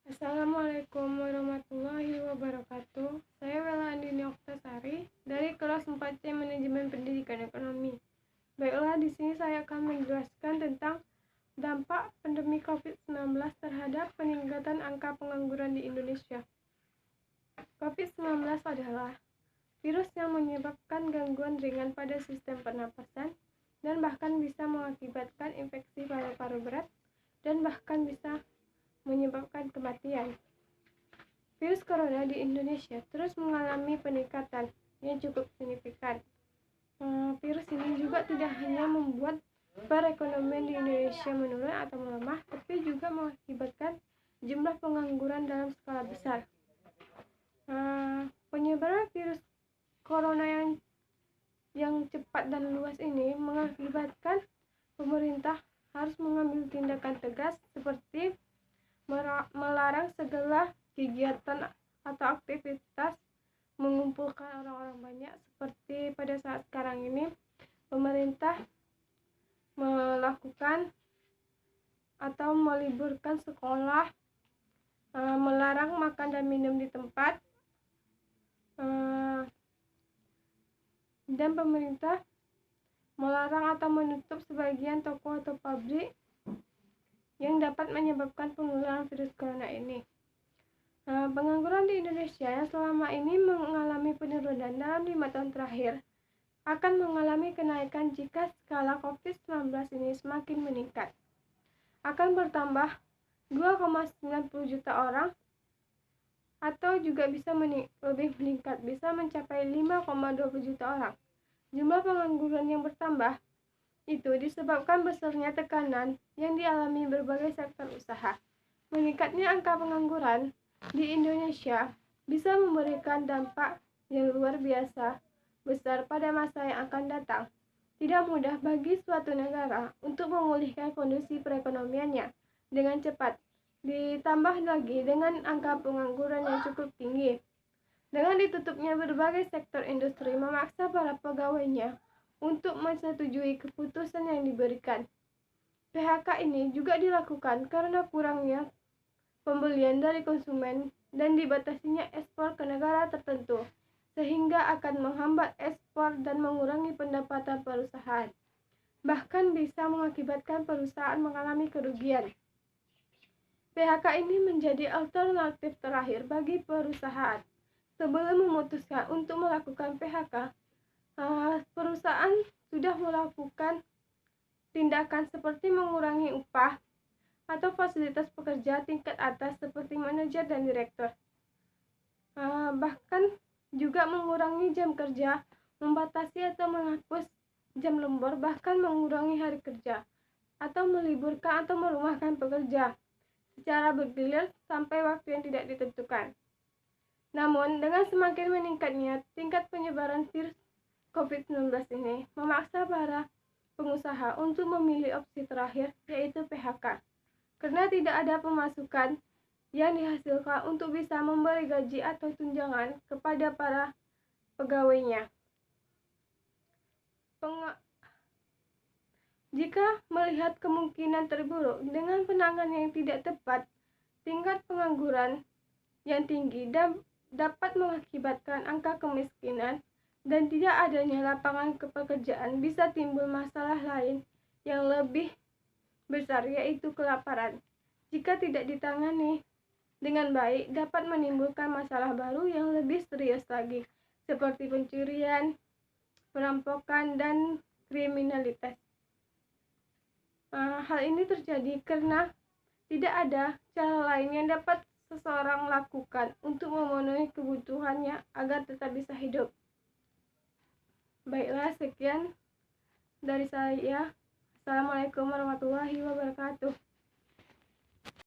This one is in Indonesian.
Assalamualaikum warahmatullahi wabarakatuh. Saya Wela Andini Oktasari dari kelas 4C Manajemen Pendidikan Ekonomi. Baiklah, di sini saya akan menjelaskan tentang dampak pandemi COVID-19 terhadap peningkatan angka pengangguran di Indonesia. COVID-19 adalah virus yang menyebabkan gangguan ringan pada sistem pernapasan dan bahkan bisa mengakibatkan infeksi paru-paru berat dan bahkan bisa menyebabkan kematian. Virus corona di Indonesia terus mengalami peningkatan yang cukup signifikan. Virus ini juga tidak hanya membuat perekonomian di Indonesia menurun atau melemah, tapi juga mengakibatkan jumlah pengangguran dalam skala besar. Penyebaran virus corona yang cepat dan luas ini mengakibatkan pemerintah harus mengambil tindakan tegas seperti melarang segala kegiatan atau aktivitas mengumpulkan orang-orang banyak. Seperti pada saat sekarang ini pemerintah melakukan atau meliburkan sekolah, melarang makan dan minum di tempat, dan pemerintah melarang atau menutup sebagian toko atau pabrik yang dapat menyebabkan penularan virus corona ini. Pengangguran di Indonesia yang selama ini mengalami penurunan dalam 5 tahun terakhir akan mengalami kenaikan jika skala COVID-19 ini semakin meningkat. Akan bertambah 2,90 juta orang atau juga bisa lebih meningkat, bisa mencapai 5,20 juta orang. Jumlah pengangguran yang bertambah itu disebabkan besarnya tekanan yang dialami berbagai sektor usaha. Meningkatnya angka pengangguran di Indonesia bisa memberikan dampak yang luar biasa besar pada masa yang akan datang. Tidak mudah bagi suatu negara untuk memulihkan kondisi perekonomiannya dengan cepat, ditambah lagi dengan angka pengangguran yang cukup tinggi. Dengan ditutupnya berbagai sektor industri memaksa para pegawainya untuk menyetujui keputusan yang diberikan. PHK ini juga dilakukan karena kurangnya pembelian dari konsumen dan dibatasinya ekspor ke negara tertentu, sehingga akan menghambat ekspor dan mengurangi pendapatan perusahaan. Bahkan bisa mengakibatkan perusahaan mengalami kerugian. PHK ini menjadi alternatif terakhir bagi perusahaan. Sebelum memutuskan untuk melakukan PHK, perusahaan sudah melakukan tindakan seperti mengurangi upah atau fasilitas pekerja tingkat atas seperti manajer dan direktur. Bahkan juga mengurangi jam kerja, membatasi atau menghapus jam lembur, bahkan mengurangi hari kerja, atau meliburkan atau merumahkan pekerja secara bergilir sampai waktu yang tidak ditentukan. Namun, dengan semakin meningkatnya tingkat penyebaran virus COVID-19 ini memaksa para pengusaha untuk memilih opsi terakhir, yaitu PHK, karena tidak ada pemasukan yang dihasilkan untuk bisa memberi gaji atau tunjangan kepada para pegawainya. Jika melihat kemungkinan terburuk dengan penanganan yang tidak tepat, tingkat pengangguran yang tinggi dan dapat mengakibatkan angka kemiskinan dan tidak adanya lapangan pekerjaan, bisa timbul masalah lain yang lebih besar, yaitu kelaparan. Jika tidak ditangani dengan baik, dapat menimbulkan masalah baru yang lebih serius lagi, seperti pencurian, perampokan, dan kriminalitas. Hal ini terjadi karena tidak ada cara lain yang dapat seseorang lakukan untuk memenuhi kebutuhannya agar tetap bisa hidup. Baiklah, sekian dari saya. Assalamualaikum warahmatullahi wabarakatuh.